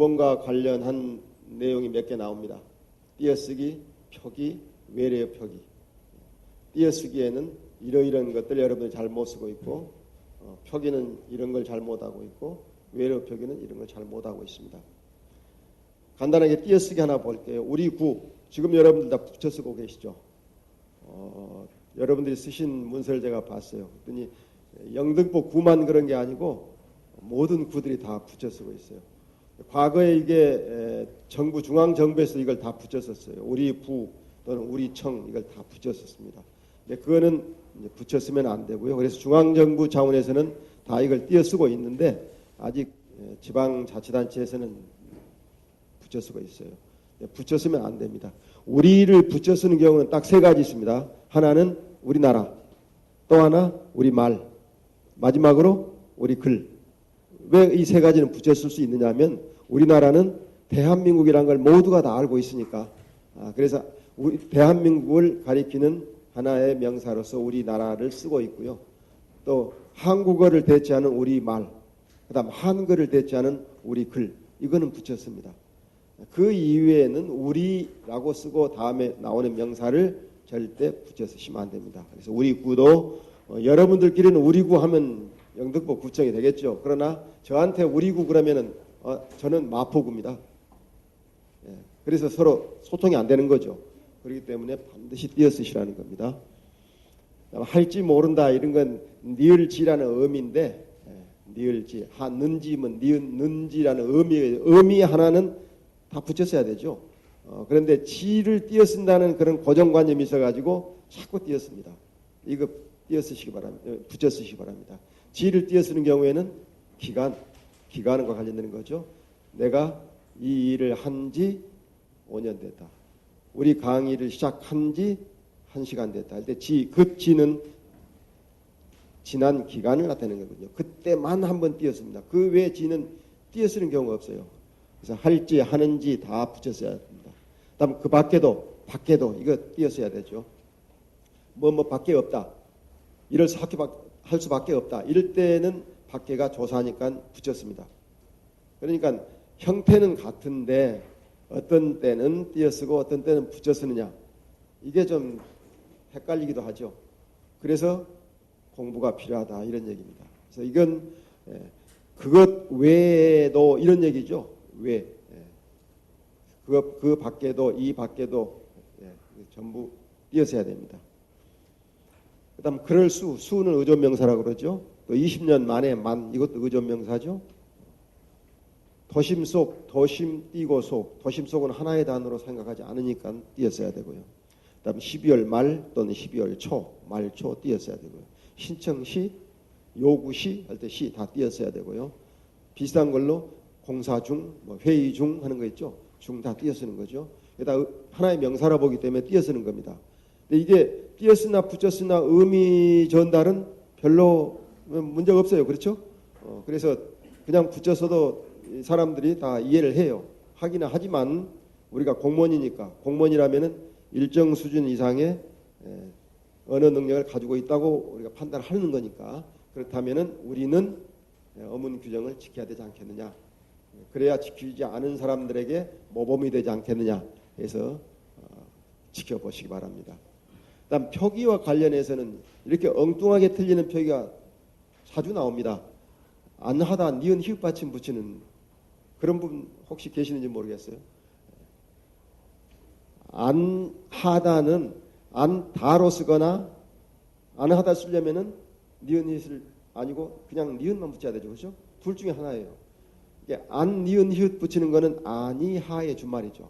주번과 관련한 내용이 몇 개 나옵니다. 띄어쓰기, 표기, 외래어 표기. 띄어쓰기에는 이러이러한 것들 여러분이 잘못 쓰고 있고, 표기는 이런 걸 잘못하고 있고, 외래어 표기는 이런 걸 잘못하고 있습니다. 간단하게 띄어쓰기 하나 볼게요. 우리 구, 지금 여러분들 다 붙여 쓰고 계시죠? 여러분들이 쓰신 문서를 제가 봤어요. 그랬더니 영등포 구만 그런 게 아니고 모든 구들이 다 붙여 쓰고 있어요. 과거에 이게 정부 중앙정부에서 이걸 다 붙여 썼어요. 우리 부 또는 우리 청 이걸 다 붙여 썼습니다. 근데 그거는 붙여 쓰면 안 되고요. 그래서 중앙정부 차원에서는 다 이걸 띄어 쓰고 있는데 아직 지방자치단체에서는 붙여 쓰고 있어요. 붙여 쓰면 안 됩니다. 우리를 붙여 쓰는 경우는 딱 세 가지 있습니다. 하나는 우리나라, 또 하나 우리 말, 마지막으로 우리 글. 왜 이 세 가지는 붙여 쓸 수 있느냐 하면 우리나라는 대한민국이라는 걸 모두가 다 알고 있으니까. 그래서 우리 대한민국을 가리키는 하나의 명사로서 우리나라를 쓰고 있고요. 또 한국어를 대체하는 우리 말, 그다음 한글을 대체하는 우리 글. 이거는 붙여 씁니다. 그 이외에는 우리라고 쓰고 다음에 나오는 명사를 절대 붙여 쓰시면 안 됩니다. 그래서 우리 구도 여러분들끼리는 우리 구 하면 영등포 구청이 되겠죠. 그러나 저한테 우리 구 그러면은 저는 마포구입니다. 그래서 서로 소통이 안 되는 거죠. 그렇기 때문에 반드시 띄어 쓰시라는 겁니다. 할지 모른다 이런 건 니을지라는 의미인데 니을지 는지면 는지라는 의미 하나는 다 붙여 써야 되죠. 그런데 지를 띄어 쓴다는 그런 고정관념이 있어가지고 자꾸 띄어 씁니다. 이거 띄어 쓰시기 바랍니다. 붙여 쓰시기 바랍니다. 지를 띄어 쓰는 경우에는 기간과 관련되는 거죠. 내가 이 일을 한 지 5년 됐다. 우리 강의를 시작한 지 1시간 됐다. 할 때 그 지는 지난 기간을 나타내는 거거든요. 그때만 한번 띄어 씁니다. 그 외에 지는 띄어 쓰는 경우가 없어요. 그래서 할지 하는지 다 붙여 써야 됩니다. 다음 그 밖에도 이거 띄어 써야 되죠. 뭐 밖에 없다. 이럴 할 수밖에 없다. 이럴 때는 밖에가 조사하니까 붙였습니다. 그러니까 형태는 같은데 어떤 때는 띄어 쓰고 어떤 때는 붙여 쓰느냐. 이게 좀 헷갈리기도 하죠. 그래서 공부가 필요하다 이런 얘기입니다. 그래서 이건 그것 외에도 이런 얘기죠. 왜? 그 밖에도 이 밖에도 전부 띄어서야 됩니다. 그다음 그럴 수는 의존명사라고 그러죠. 또 20년 만에 만 이것도 의존명사죠. 도심 속, 도심 띄고 속, 도심 속은 하나의 단어로 생각하지 않으니까 띄어서야 되고요. 그다음 12월 말 또는 12월 초, 말초 띄어서야 되고요. 신청시, 요구시 할 때 시 다 띄어서야 되고요. 비슷한 걸로 공사 중, 회의 중 하는 거 있죠. 중 다 띄어 쓰는 거죠. 게다가 하나의 명사라 보기 때문에 띄어 쓰는 겁니다. 근데 이게 띄어 쓰나 붙여 쓰나 의미 전달은 별로 문제가 없어요. 그렇죠? 그래서 그냥 붙여 써도 사람들이 다 이해를 해요. 하기는 하지만 우리가 공무원이니까 공무원이라면은 일정 수준 이상의 언어 능력을 가지고 있다고 우리가 판단하는 거니까 그렇다면은 우리는 어문 규정을 지켜야 되지 않겠느냐. 그래야 지키지 않은 사람들에게 모범이 되지 않겠느냐 해서 지켜보시기 바랍니다. 다음 표기와 관련해서는 이렇게 엉뚱하게 틀리는 표기가 자주 나옵니다. 안 하다 니은 히읗 받침 붙이는 그런 분 혹시 계시는지 모르겠어요. 안 하다는 안 다로 쓰거나 안 하다 쓰려면은 니은 히읗을 아니고 그냥 니은만 붙여야 되죠. 그렇죠? 둘 중에 하나예요. 안, 니은, 히읗 붙이는 거는 아니하의 준말이죠.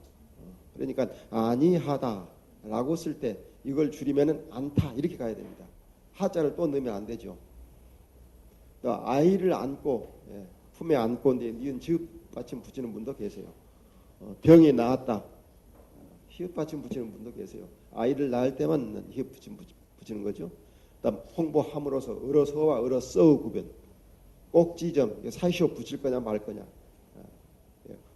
그러니까 아니하다라고 쓸 때 이걸 줄이면은 않다 이렇게 가야 됩니다. 하자를 또 넣으면 안 되죠. 아이를 안고 품에 안고 니은 지읒 받침 붙이는 분도 계세요. 병이 나았다. 히읗 받침 붙이는 분도 계세요. 아이를 낳을 때만 히읗 받침 붙이는 거죠. 그다음 홍보함으로써 을어서와 을어서의 구별. 꼭지점 사이시오 붙일 거냐 말 거냐.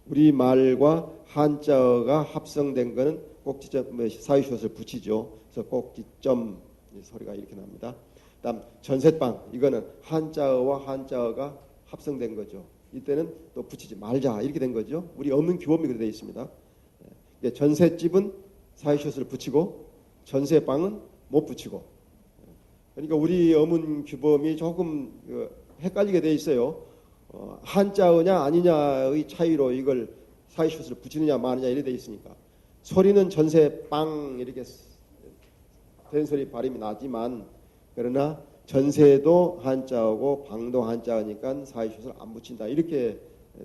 우리말과 한자어가 합성된 거는 꼭지점 사이시옷을 붙이죠. 그래서 꼭지점 소리가 이렇게 납니다. 그다음 전셋방 이거는 한자어와 한자어가 합성된 거죠. 이때는 또 붙이지 말자 이렇게 된 거죠. 우리 어문 규범이 그렇게 되어 있습니다. 전셋집은 사이슛을 붙이고 전셋방은 못 붙이고. 그러니까 우리 어문 규범이 조금 헷갈리게 돼 있어요. 한자어냐 아니냐의 차이로 이걸 사이슛을 붙이느냐 마느냐 이렇게 돼 있으니까 소리는 전셋방 이렇게 된 소리 발음이 나지만 그러나 전세도 한자어고 방도 한자어니까 사이슛을 안 붙인다 이렇게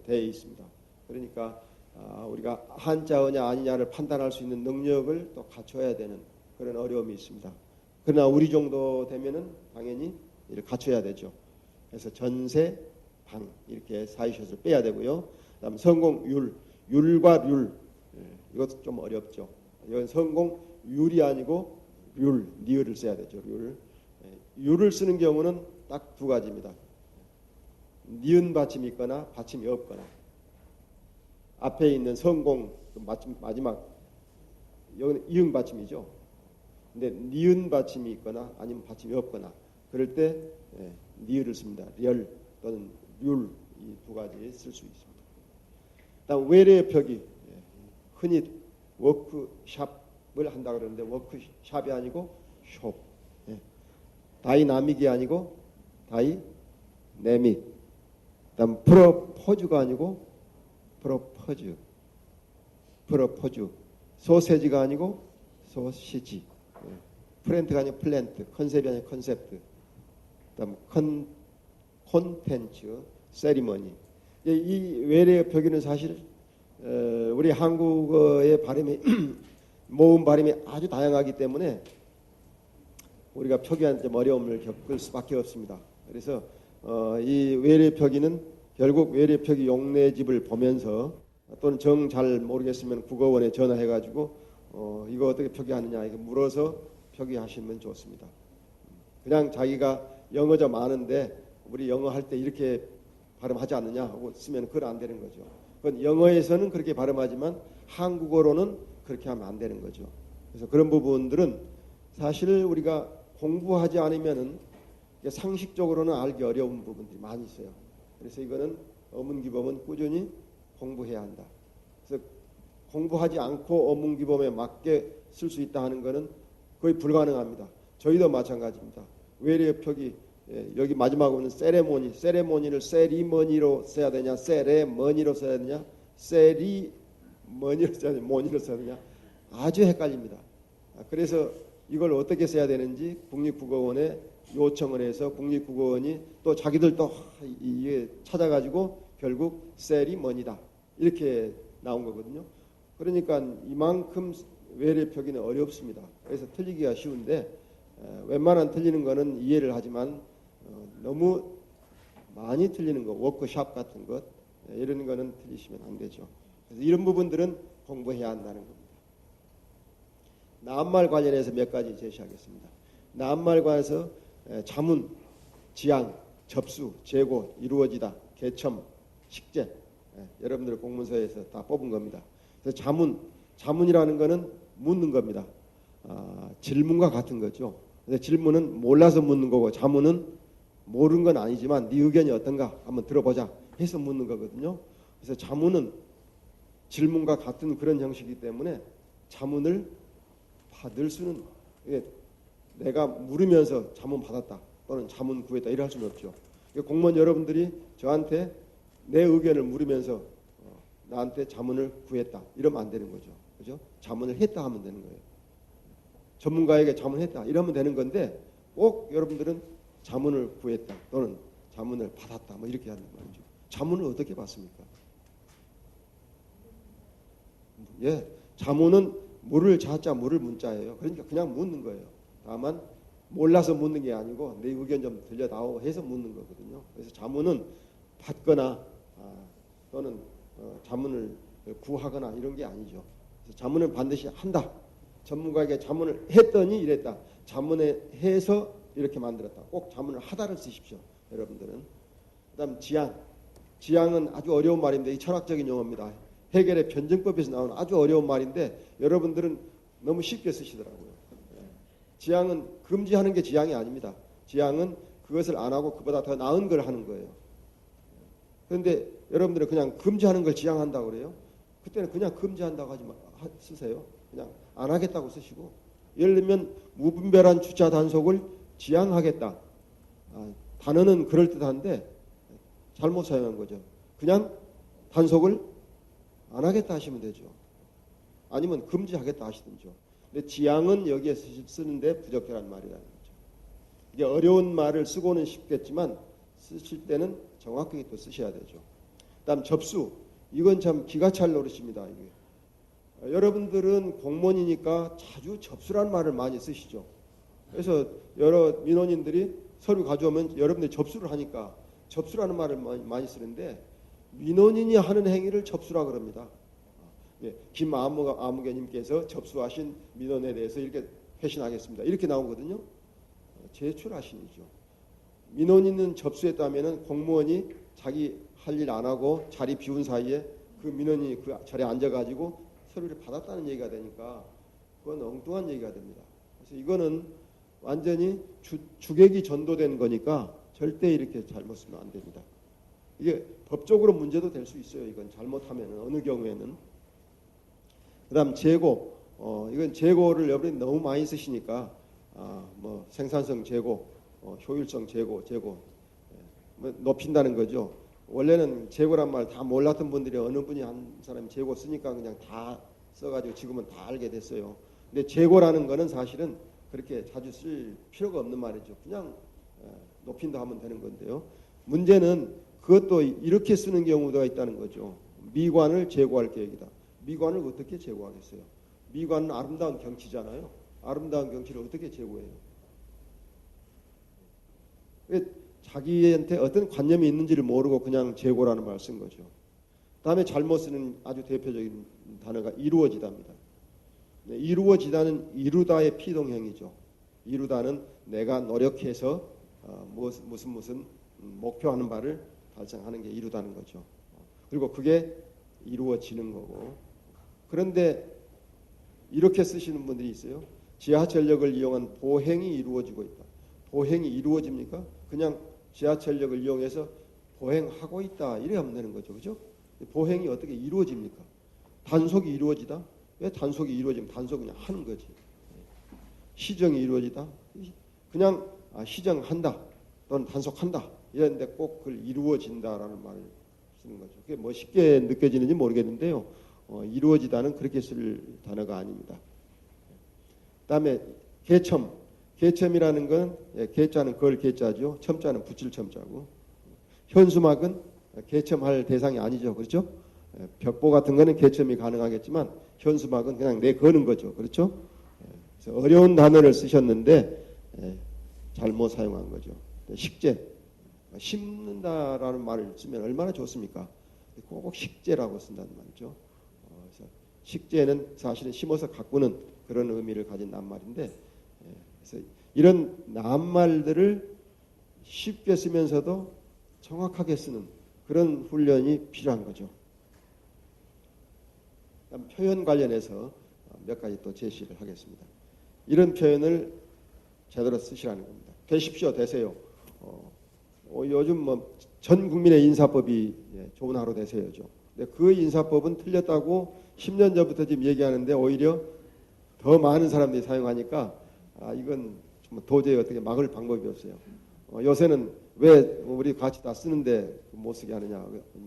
되어 있습니다. 그러니까 우리가 한자어냐 아니냐를 판단할 수 있는 능력을 또 갖춰야 되는 그런 어려움이 있습니다. 그러나 우리 정도 되면은 당연히 이를 갖춰야 되죠. 그래서 전세, 방 이렇게 사이슛을 빼야 되고요. 그다음 성공, 율과 률 이것도 좀 어렵죠. 이건 성공 율이 아니고 률, 니을을 써야 되죠. 율을 쓰는 경우는 딱 두 가지입니다. 니은 받침이 있거나 받침이 없거나. 앞에 있는 성공 마지막 여기는 이응 받침이죠. 근데 니은 받침이 있거나 아니면 받침이 없거나 그럴 때 니을을 씁니다. 열 또는 률 이 두 가지 쓸 수 있습니다. 다음 외래의 표기 흔히 워크샵을 한다 그러는데 워크샵이 아니고 숍. 다이나믹이 아니고 다이내믹. 그다음 프로포즈가 아니고 프로포즈. 소세지가 아니고 소시지. 프렌트가 아니고 플랜트. 컨셉이 아니고 컨셉트. 그다음 콘텐츠, 세리머니. 이 외래의 표기는 사실 우리 한국어의 발음이 모음 발음이 아주 다양하기 때문에 우리가 표기하는 데 어려움을 겪을 수밖에 없습니다. 그래서 이 외래 표기는 결국 외래 표기 용례집을 보면서 또는 정 잘 모르겠으면 국어원에 전화해가지고 이거 어떻게 표기하느냐 이거 물어서 표기하시면 좋습니다. 그냥 자기가 영어자 많은데 우리 영어 할 때 이렇게 발음하지 않느냐 하고 쓰면 그건 안 되는 거죠. 그건 영어에서는 그렇게 발음하지만 한국어로는 그렇게 하면 안 되는 거죠. 그래서 그런 부분들은 사실 우리가 공부하지 않으면은 상식적으로는 알기 어려운 부분들이 많이 있어요. 그래서 이거는 어문기범은 꾸준히 공부해야 한다. 그래서 공부하지 않고 어문기범에 맞게 쓸 수 있다 하는 것은 거의 불가능합니다. 저희도 마찬가지입니다. 외래의 표기 여기 마지막으로는 세레모니를 세리머니로 써야 되냐 세레머니로 써야 되냐 세리머니로 써야 되냐 모니로 써야 되냐 아주 헷갈립니다. 그래서 이걸 어떻게 써야 되는지 국립국어원에 요청을 해서 국립국어원이 또 자기들 또 이게 찾아가지고 결국 세리머니다 이렇게 나온 거거든요. 그러니까 이만큼 외래 표기는 어렵습니다. 그래서 틀리기가 쉬운데 웬만한 틀리는 거는 이해를 하지만 너무 많이 틀리는 거 워크샵 같은 것 이런 거는 틀리시면 안 되죠. 그래서 이런 부분들은 공부해야 한다는 겁니다. 낱말 관련해서 몇 가지 제시하겠습니다. 낱말 관해서 자문, 지향, 접수, 재고, 이루어지다, 개첨, 식재 여러분들 공문서에서 다 뽑은 겁니다. 그래서 자문이라는 거는 묻는 겁니다. 질문과 같은 거죠. 그래서 질문은 몰라서 묻는 거고 자문은 모르는 건 아니지만 네 의견이 어떤가 한번 들어보자 해서 묻는 거거든요. 그래서 자문은 질문과 같은 그런 형식이기 때문에 자문을 받을 수는 내가 물으면서 자문 받았다 또는 자문 구했다 이럴 수는 없죠. 공무원 여러분들이 저한테 내 의견을 물으면서 나한테 자문을 구했다 이러면 안 되는 거죠. 그죠? 자문을 했다 하면 되는 거예요. 전문가에게 자문했다 이러면 되는 건데 꼭 여러분들은 자문을 구했다 또는 자문을 받았다 뭐 이렇게 하는 말이죠. 자문을 어떻게 받습니까? 자문은 물을 자자 물을 문자예요. 그러니까 그냥 묻는 거예요. 다만 몰라서 묻는 게 아니고 내 의견 좀 들려다오 해서 묻는 거거든요. 그래서 자문은 받거나 또는 자문을 구하거나 이런 게 아니죠. 그래서 자문을 반드시 한다. 전문가에게 자문을 했더니 이랬다. 자문에 해서 이렇게 만들었다. 꼭 자문을 하다를 쓰십시오. 여러분들은. 그다음 지향은 아주 어려운 말인데 이 철학적인 용어입니다. 해결의 변증법에서 나오는 아주 어려운 말인데 여러분들은 너무 쉽게 쓰시더라고요. 지향은 금지하는 게 지향이 아닙니다. 지향은 그것을 안 하고 그보다 더 나은 걸 하는 거예요. 그런데 여러분들은 그냥 금지하는 걸 지향한다고 그래요. 그때는 그냥 금지한다고 쓰세요. 그냥 안 하겠다고 쓰시고. 예를 들면 무분별한 주차 단속을 지향하겠다. 단어는 그럴듯한데 잘못 사용한 거죠. 그냥 단속을 안 하겠다 하시면 되죠. 아니면 금지하겠다 하시든죠. 근데 지향은 여기에 쓰는데 부적절한 말이라는 거죠. 이게 어려운 말을 쓰고는 쉽겠지만 쓰실 때는 정확하게 또 쓰셔야 되죠. 그다음 접수. 이건 참 기가 찰 노릇입니다. 이게. 여러분들은 공무원이니까 자주 접수라는 말을 많이 쓰시죠. 그래서 여러 민원인들이 서류 가져오면 여러분들이 접수를 하니까 접수라는 말을 많이 쓰는데 민원인이 하는 행위를 접수라 그럽니다. 김아무개님께서 접수하신 민원에 대해서 이렇게 회신하겠습니다. 이렇게 나오거든요. 제출하신이죠. 민원인은 접수했다면 공무원이 자기 할 일 안 하고 자리 비운 사이에 그 민원인이 그 자리에 앉아가지고 서류를 받았다는 얘기가 되니까 그건 엉뚱한 얘기가 됩니다. 그래서 이거는 완전히 주객이 전도된 거니까 절대 이렇게 잘못 쓰면 안 됩니다. 이게 법적으로 문제도 될 수 있어요. 이건 잘못하면 어느 경우에는. 그다음 재고. 이건 재고를 여러분이 너무 많이 쓰시니까 뭐 생산성 재고, 효율성 재고 뭐 높인다는 거죠. 원래는 재고란 말 다 몰랐던 분들이 어느 분이 한 사람이 재고 쓰니까 그냥 다 써가지고 지금은 다 알게 됐어요. 근데 재고라는 거는 사실은 그렇게 자주 쓸 필요가 없는 말이죠. 그냥 높인다 하면 되는 건데요. 문제는 그것도 이렇게 쓰는 경우가 있다는 거죠. 미관을 재고할 계획이다. 미관을 어떻게 재고하겠어요? 미관은 아름다운 경치잖아요. 아름다운 경치를 어떻게 재고해요? 자기한테 어떤 관념이 있는지를 모르고 그냥 재고라는 말을 쓴 거죠. 다음에 잘못 쓰는 아주 대표적인 단어가 이루어지다입니다. 이루어지다는 이루다의 피동형이죠. 이루다는 내가 노력해서 무슨 목표하는 바를 달성하는 게 이루다는 거죠. 그리고 그게 이루어지는 거고. 그런데 이렇게 쓰시는 분들이 있어요. 지하철역을 이용한 보행이 이루어지고 있다. 보행이 이루어집니까? 그냥 지하철역을 이용해서 보행하고 있다. 이래 하면 되는 거죠. 그죠? 보행이 어떻게 이루어집니까? 단속이 이루어지다? 왜 단속이 이루어지면 단속 그냥 하는 거지. 시정이 이루어지다? 그냥 시정한다. 또는 단속한다. 이런데 꼭 그걸 이루어진다라는 말을 쓰는 거죠. 그게 뭐 쉽게 느껴지는지 모르겠는데요. 이루어지다는 그렇게 쓸 단어가 아닙니다. 그다음에 개첨. 개첨이라는 건 개자는 걸 개자죠. 첨자는 붙일 첨자고. 현수막은 개첨할 대상이 아니죠. 그렇죠? 벽보 같은 거는 개첨이 가능하겠지만 현수막은 그냥 내 거는 거죠. 그렇죠? 그래서 어려운 단어를 쓰셨는데 잘못 사용한 거죠. 식재. 심는다라는 말을 쓰면 얼마나 좋습니까? 꼭 식재라고 쓴다는 말이죠. 그래서 식재는 사실은 심어서 가꾸는 그런 의미를 가진 낱말인데, 그래서 이런 낱말들을 쉽게 쓰면서도 정확하게 쓰는 그런 훈련이 필요한 거죠. 다음 표현 관련해서 몇 가지 또 제시를 하겠습니다. 이런 표현을 제대로 쓰시라는 겁니다. 되십시오, 되세요. 요즘 뭐 전 국민의 인사법이 좋은 하루 되세요죠. 근데 그 인사법은 틀렸다고 10년 전부터 지금 얘기하는데 오히려 더 많은 사람들이 사용하니까 이건 좀 도저히 어떻게 막을 방법이 없어요. 요새는 왜 우리 같이 다 쓰는데 못 쓰게 하느냐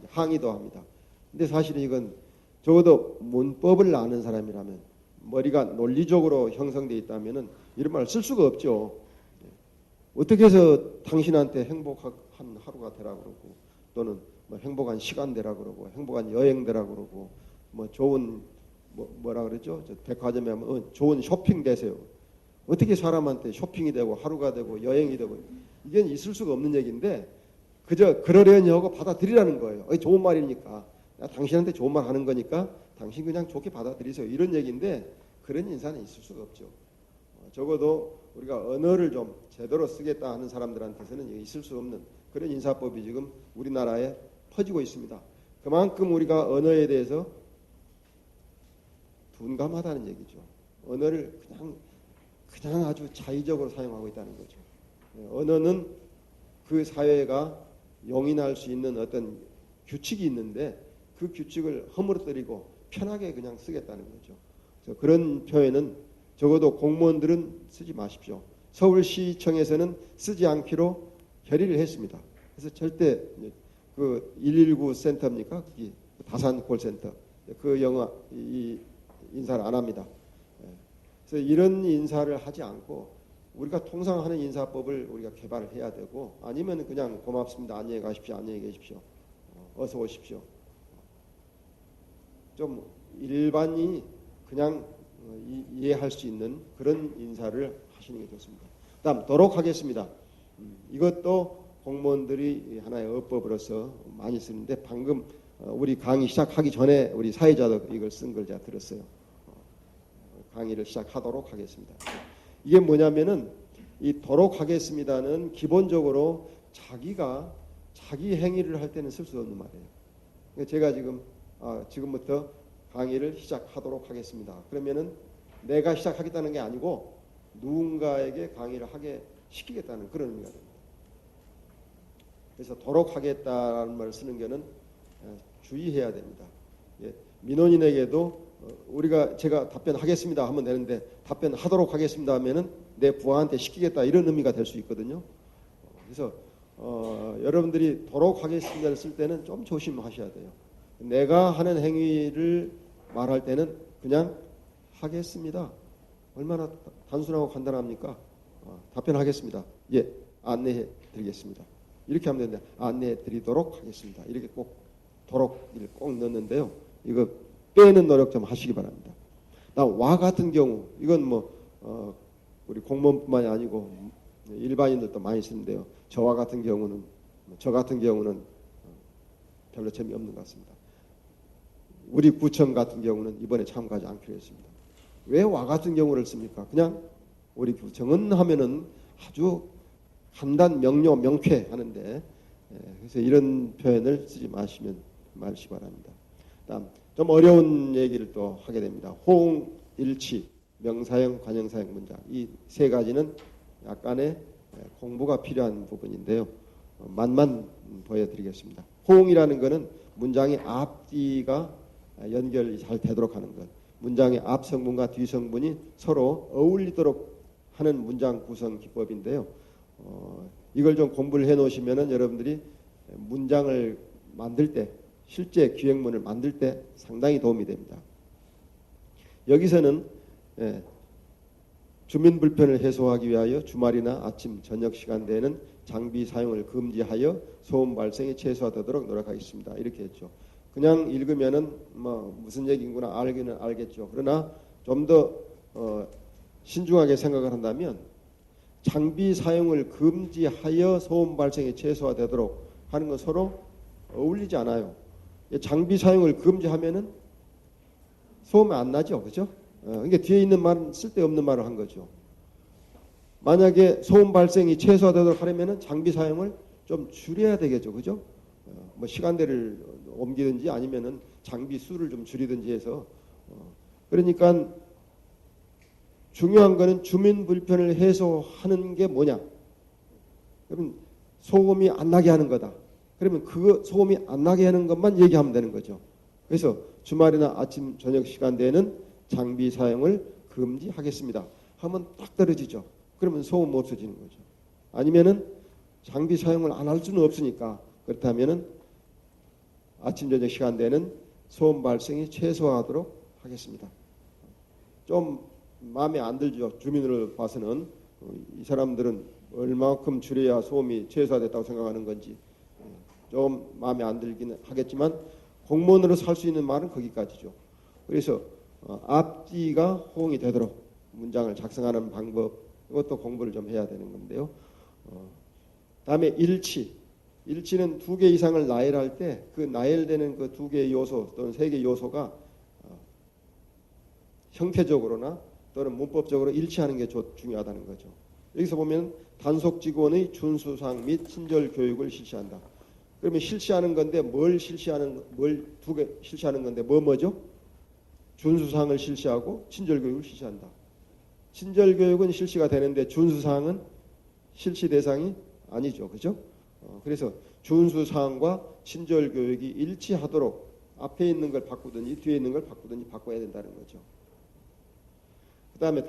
항의도 합니다. 근데 사실은 이건 적어도 문법을 아는 사람이라면 머리가 논리적으로 형성되어 있다면은 이런 말을 쓸 수가 없죠. 어떻게 해서 당신한테 행복한 하루가 되라고 그러고 또는 뭐 행복한 시간 되라고 그러고 행복한 여행 되라고 그러고 뭐 좋은 뭐라 그러죠? 저 백화점에 하면 좋은 쇼핑 되세요. 어떻게 사람한테 쇼핑이 되고 하루가 되고 여행이 되고 이건 있을 수가 없는 얘기인데 그저 그러려니 하고 받아들이라는 거예요. 좋은 말이니까 당신한테 좋은 말 하는 거니까 당신 그냥 좋게 받아들이세요. 이런 얘기인데 그런 인사는 있을 수가 없죠. 적어도 우리가 언어를 좀 제대로 쓰겠다 하는 사람들한테서는 있을 수 없는 그런 인사법이 지금 우리나라에 퍼지고 있습니다. 그만큼 우리가 언어에 대해서 둔감하다는 얘기죠. 언어를 그냥 아주 자의적으로 사용하고 있다는 거죠. 언어는 그 사회가 용인할 수 있는 어떤 규칙이 있는데 그 규칙을 허물어뜨리고 편하게 그냥 쓰겠다는 거죠. 그래서 그런 표현은 적어도 공무원들은 쓰지 마십시오. 서울시청에서는 쓰지 않기로 결의를 했습니다. 그래서 절대 그 119 센터입니까? 다산 콜센터 그 이 인사를 안 합니다. 그래서 이런 인사를 하지 않고 우리가 통상 하는 인사법을 우리가 개발을 해야 되고 아니면 그냥 고맙습니다. 안녕히 가십시오. 안녕히 계십시오. 어서 오십시오. 좀 일반인이 그냥 이해할 수 있는 그런 인사를 하시는 게 좋습니다. 다음 도록 하겠습니다. 이것도 공무원들이 하나의 어법으로서 많이 쓰는데 방금 우리 강의 시작하기 전에 우리 사회자도 이걸 쓴 걸 제가 들었어요. 강의를 시작하도록 하겠습니다. 이게 뭐냐면은 이 도록 하겠습니다는 기본적으로 자기가 자기 행위를 할 때는 쓸 수 없는 말이에요. 제가 지금부터 강의를 시작하도록 하겠습니다. 그러면은 내가 시작하겠다는 게 아니고 누군가에게 강의를 하게 시키겠다는 그런 의미가 됩니다. 그래서 도록 하겠다는 말을 쓰는 게는 주의해야 됩니다. 민원인에게도 제가 답변하겠습니다 하면 되는데 답변하도록 하겠습니다 하면은 내 부하한테 시키겠다 이런 의미가 될 수 있거든요. 그래서 여러분들이 도록 하겠습니다를 쓸 때는 좀 조심하셔야 돼요. 내가 하는 행위를 말할 때는 그냥 하겠습니다. 얼마나 단순하고 간단합니까? 답변하겠습니다. 예, 안내해 드리겠습니다. 이렇게 하면 되는데 안내해 드리도록 하겠습니다. 이렇게 꼭 도록을 꼭 넣는데요. 이거 빼는 노력 좀 하시기 바랍니다. 와 같은 경우 이건 우리 공무원뿐만이 아니고 일반인들도 많이 쓰는데요. 저와 같은 경우는 저 같은 경우는 별로 재미없는 것 같습니다. 우리 구청 같은 경우는 이번에 참가하지 않기로 했습니다. 왜 와 같은 경우를 씁니까? 그냥 우리 구청은 하면은 아주 간단 명료 명쾌 하는데 그래서 이런 표현을 쓰지 마시기 바랍니다. 다음 좀 어려운 얘기를 또 하게 됩니다. 호응, 일치, 명사형, 관형사형 문장 이 세 가지는 약간의 공부가 필요한 부분인데요. 맛만 보여드리겠습니다. 호응이라는 것은 문장의 앞뒤가 연결이 잘 되도록 하는 것. 문장의 앞 성분과 뒤 성분이 서로 어울리도록 하는 문장 구성 기법인데요. 이걸 좀 공부를 해놓으시면은 여러분들이 문장을 만들 때 실제 기획문을 만들 때 상당히 도움이 됩니다. 여기서는 주민 불편을 해소하기 위하여 주말이나 아침, 저녁 시간대에는 장비 사용을 금지하여 소음 발생이 최소화되도록 노력하겠습니다. 이렇게 했죠. 그냥 읽으면은 무슨 얘기인구나 알기는 알겠죠. 그러나 좀 더 신중하게 생각을 한다면 장비 사용을 금지하여 소음 발생이 최소화되도록 하는 건 서로 어울리지 않아요. 장비 사용을 금지하면은 소음이 안 나죠, 그죠? 그러니까 뒤에 있는 말은 쓸데없는 말을 한 거죠. 만약에 소음 발생이 최소화되도록 하려면은 장비 사용을 좀 줄여야 되겠죠, 그죠? 시간대를 옮기든지 아니면은 장비 수를 좀 줄이든지 해서 그러니까 중요한 거는 주민 불편을 해소하는 게 뭐냐? 그러면 소음이 안 나게 하는 거다. 그러면 그 소음이 안 나게 하는 것만 얘기하면 되는 거죠. 그래서 주말이나 아침 저녁 시간대에는 장비 사용을 금지하겠습니다. 하면 딱 떨어지죠. 그러면 소음 없어지는 거죠. 아니면은 장비 사용을 안 할 수는 없으니까 그렇다면은 아침 저녁 시간대에는 소음 발생이 최소화하도록 하겠습니다. 좀 마음에 안 들죠. 주민으로 봐서는 이 사람들은 얼마큼 줄여야 소음이 최소화됐다고 생각하는 건지 좀 마음에 안 들기는 하겠지만 공무원으로 살 수 있는 말은 거기까지죠. 그래서 앞뒤가 호응이 되도록 문장을 작성하는 방법 이것도 공부를 좀 해야 되는 건데요. 다음에 일치는 두 개 이상을 나열할 때 그 나열되는 그 두 개의 요소 또는 세 개의 요소가 형태적으로나 또는 문법적으로 일치하는 게 중요하다는 거죠. 여기서 보면 단속 직원의 준수사항 및 친절 교육을 실시한다. 그러면 실시하는 건데 뭘 두 개 실시하는 건데 뭐죠? 준수사항을 실시하고 친절 교육을 실시한다. 친절 교육은 실시가 되는데 준수사항은 실시 대상이 아니죠, 그죠? 그래서 준수 사항과 친절 교육이 일치하도록 앞에 있는 걸 바꾸든지 뒤에 있는 걸 바꾸든지 바꿔야 된다는 거죠. 그 다음에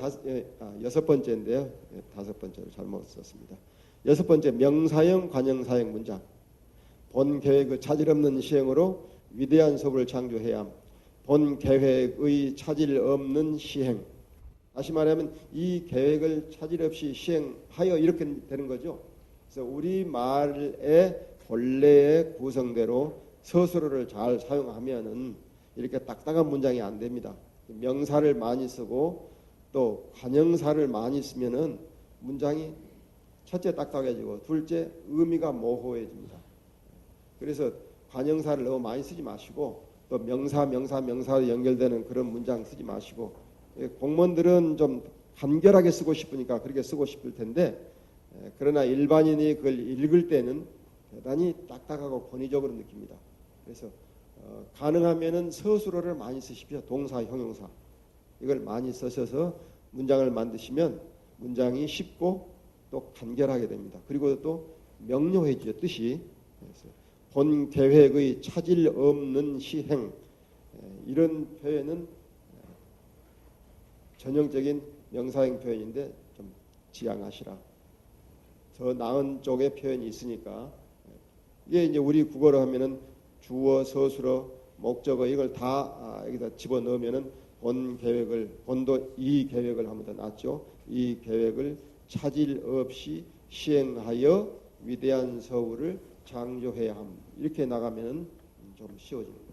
여섯 번째인데요. 다섯 번째로 잘못 썼습니다. 여섯 번째, 명사형, 관형사형 문장. 본 계획의 차질 없는 시행으로 위대한 서울을 창조해야 함. 본 계획의 차질 없는 시행. 다시 말하면 이 계획을 차질 없이 시행하여 이렇게 되는 거죠. 그래서 우리 말의 본래의 구성대로 서술어를 잘 사용하면은 이렇게 딱딱한 문장이 안 됩니다. 명사를 많이 쓰고 또 관형사를 많이 쓰면은 문장이 첫째 딱딱해지고 둘째 의미가 모호해집니다. 그래서 관형사를 너무 많이 쓰지 마시고 또 명사로 연결되는 그런 문장 쓰지 마시고, 공무원들은 좀 간결하게 쓰고 싶으니까 그렇게 쓰고 싶을 텐데, 그러나 일반인이 그걸 읽을 때는 대단히 딱딱하고 권위적으로 느낍니다. 그래서 가능하면은 서술어를 많이 쓰십시오. 동사, 형용사 이걸 많이 쓰셔서 문장을 만드시면 문장이 쉽고 또 간결하게 됩니다. 그리고 또 명료해지죠. 뜻이. 그래서 본 계획의 차질 없는 시행, 이런 표현은 전형적인 명사형 표현인데 좀 지양하시라. 더 나은 쪽의 표현이 있으니까, 이게 이제 우리 국어로 하면은 주어, 서술어, 목적어 이걸 다 여기다 집어 넣으면은 본도 이 계획을 하면 더 낫죠. 이 계획을 차질 없이 시행하여 위대한 서울을 창조해야 함. 이렇게 나가면 좀 쉬워집니다.